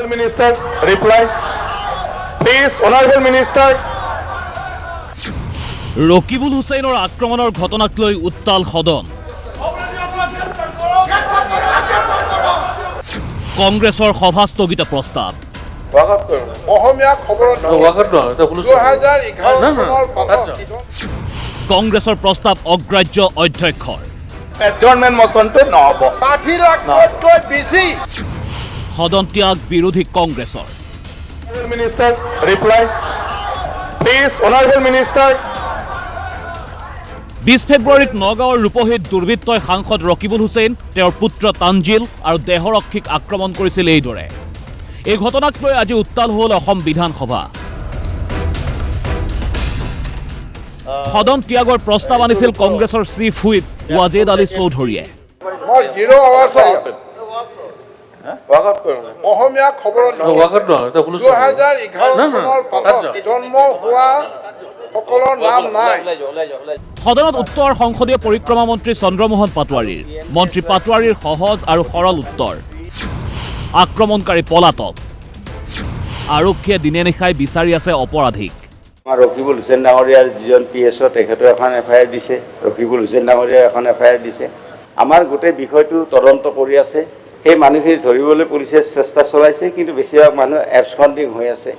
Honorable Minister, reply. Please, Honorable Minister. Rakibul হুছেইনৰ আক্ৰমণৰ ঘটনাক লৈ উত্তাল সদন। কংগ্ৰেছৰ সভা স্থগিত প্ৰস্তাৱ। কংগ্ৰেছৰ প্ৰস্তাৱ অগ্ৰাহ্য অধ্যক্ষৰ। Adjournment motion to নহব। সদন ত্যাগ বিৰোধী কংগ্ৰেছৰ। Honorable Minister, reply. Please, Honorable Minister. 20 ফেব্ৰুৱাৰীত নগাঁৱৰ ৰূপহীত দুৰ্বৃত্তই সাংসদ ৰকিবুল হুছেইন, তেওঁৰ পুত্ৰ তানজিল আৰু দেহৰক্ষীক আক্ৰমণ কৰিছিল এইদৰে। এই ঘটনাক লৈ আজি উত্তাল হ'ল অসম বিধানসভা। সদন ত্যাগৰ প্ৰস্তাৱ আনিছিল কংগ্ৰেছৰ চিফ হুইপ ৱাজেদ আলী চৌধুৰীয়ে। অসমীয়া খবৰত 2011 চনৰ পাছত জন্ম হোৱা সকলৰ নাম নাই। সদনত উত্তৰ সংসদীয় পৰিক্ৰমা মন্ত্ৰী চন্দ্ৰমোহন পাটোৱাৰীৰ। মন্ত্ৰী পাটোৱাৰীৰ সহজ আৰু সৰল উত্তৰ। আক্ৰমণকাৰী পলাতক। আৰক্ষীয়ে দিনে নিশাই বিচাৰি আছে অপৰাধীক। আমাৰ ৰকিবুল হুছেইন ডাঙৰীয়াৰ যিজন PSO তেখেতে এখন FIR দিছে, ৰকিবুল হুছেইন ডাঙৰীয়াই এখন FIR দিছে। আমাৰ গোটেই বিষয়টো তদন্ত কৰি আছে। সেই মানুহখিনি ধৰিবলৈ পুলিচে চেষ্টা চলাইছে, কিন্তু বেছিভাগ মানুহ এবস্কণ্ডিং হৈ আছে।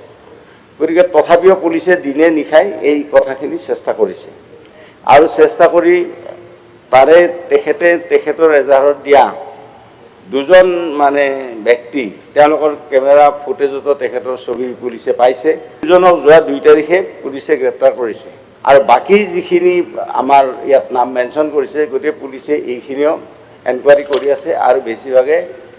গতিকে তথাপিও পুলিচে দিনে নিশাই এই কথাখিনি চেষ্টা কৰিছে আৰু চেষ্টা কৰি তাৰে তেখেতৰ এজাহাৰত দিয়া দুজন ব্যক্তি, তেওঁলোকৰ কেমেৰা ফুটেজতো তেখেতৰ ছবি পুলিচে পাইছে। দুজনক যোৱা 2 তাৰিখে পুলিচে গ্ৰেপ্তাৰ কৰিছে আৰু বাকী যিখিনি আমাৰ ইয়াত নাম মেনশ্যন কৰিছে, গতিকে পুলিচে এইখিনিও এনকুৱাৰী কৰি আছে আৰু বেছিভাগে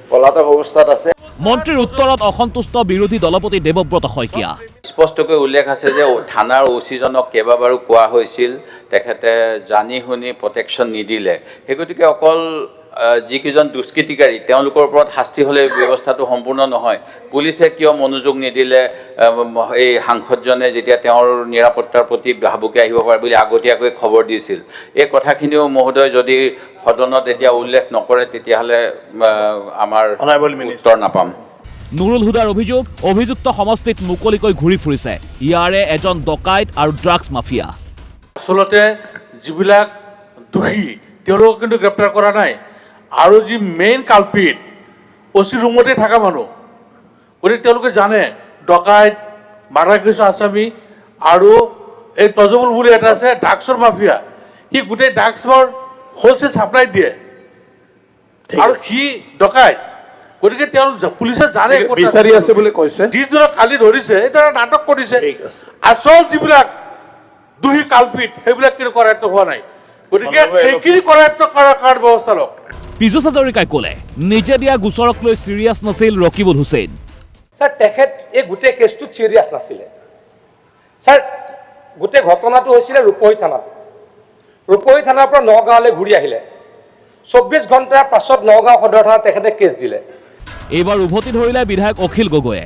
পলাতক অৱস্থাত আছে। মন্ত্ৰীৰ উত্তৰত অসন্তুষ্ট বিৰোধী দলপতি দেৱব্ৰত শইকীয়া। স্পষ্টকৈ উল্লেখ আছে যে থানাৰ OC-জনক কেইবাবাৰো কোৱা হৈছিল তেখেতে জানি শুনি প্ৰটেকশ্যন নিদিলে। সেই গতিকে অকল যিকেইজন দুষ্কৃতিকাৰী তেওঁলোকৰ ওপৰত শাস্তি হ'লে ব্যৱস্থাটো সম্পূৰ্ণ নহয়। পুলিচে কিয় মনোযোগ নিদিলে এই সাংসদজনে যেতিয়া তেওঁৰ নিৰাপত্তাৰ প্ৰতি ভাবুকি আহিব পাৰে বুলি আগতীয়াকৈ খবৰ দিছিল। এই কথাখিনিও মহোদয় যদি সদনত এতিয়া উল্লেখ নকৰে তেতিয়াহ'লে আমাৰ উত্তৰ নাপাম। নুৰুল হুদাৰ অভিযুক্ত সমষ্টিত মুকলিকৈ ঘূৰি ফুৰিছে। ইয়াৰে এজন ডকাইত আৰু ড্ৰাগছ মাফিয়া। আচলতে যিবিলাক দোষী তেওঁলোকক কিন্তু গ্ৰেপ্তাৰ কৰা নাই আৰু যি মেইন কালপিট OC ৰুমতে থকা মানুহ, গতিকে তেওঁলোকে জানে ডকাইত, মাৰ্ডাৰ কেছ আছামী আৰু এই তজমুল বুলি এটা আছে ড্ৰাগছৰ মাফিয়া। সি গোটেই ড্ৰাগছৰ হোলচেল ছাপ্লাই দিয়ে আৰু সি ডকাইত। গতিকে তেওঁ পুলিচে জানে বিচাৰি আছে বুলি কৈছে। যিজনক কালি ধৰিছে এটা নাটক কৰিছে। আচল যিবিলাক দোষী কালপিট সেইবিলাক কিন্তু কৰায়ত্ব হোৱা নাই। গতিকে সেইখিনি কৰায়ত্ব কৰাৰ ব্যৱস্থা লওক। পীযুষ হাজৰিকাই ক'লে নিজে দিয়া গোচৰক লৈ চিৰিয়াছ নাছিল ৰকিবুল হুছেইন। ছাৰ তেখেত এই গোটেই কেছটোত চিৰিয়াছ নাছিলে। ছাৰ গোটেই ঘটনাটো হৈছিলে ৰূপহী থানাত। ৰূপহী থানাৰ পৰা নগাঁৱলৈ ঘূৰি আহিলে। 24 ঘণ্টাৰ পাছত নগাঁও সদৰ থানাত তেখেতে কেছ দিলে। এইবাৰ উভতি ধৰিলে বিধায়ক অখিল গগৈয়ে।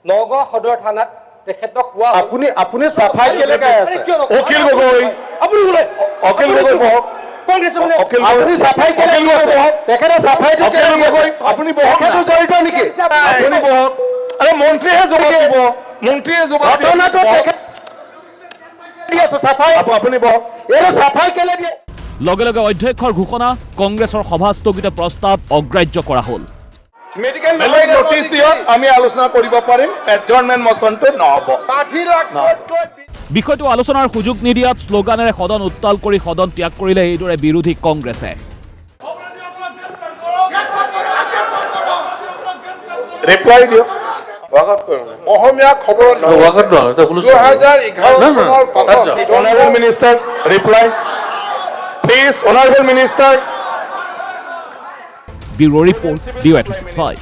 নগাঁও সদৰ থানাত তেখেতক কোৱা আপুনি চাফাই কেলে গাই আছে? অখিল গগৈ, আপুনি বোলে অখিল গগৈ বহক। কংগ্ৰেছে মানে আপুনি চাফাই কেলে দি আছে? তেখেতে চাফাইটো কেলে দি আছে? আপুনি বহক। তেখেতো জড়িত নেকি? আপুনি বহক। আৰে মন্ত্ৰীয়ে জবাব দিব। মন্ত্ৰীয়ে জবাব দিব। ঘটনাটো তেখেত দি আছে চাফাই। আপুনি বহক। এইটো চাফাই কেলে দিয়ে? লগে লগে অধ্যক্ষৰ ঘোষণা, কংগ্ৰেছৰ সভা স্থগিত প্ৰস্তাৱ অগ্ৰাহ্য কৰা হ'ল। মেডিকেল নোটিছ দিয়ক, আমি আলোচনা কৰিব পাৰিম। এডজৰ্ণমেণ্ট মোচনটো নহব। বিষয়টো আলোচনাৰ সুযোগ নিদিয়াত শ্লোগানেৰে সদন উত্তাল কৰি সদন ত্যাগ কৰিলে এইদৰে বিৰোধী কংগ্ৰেছে। ৰিপ্লাই দিয়ক। অসমীয়া খবৰত 2011 চনৰ পাছত Honorable Minister, reply. Please, Honorable Minister. Bureau Report, DY 265.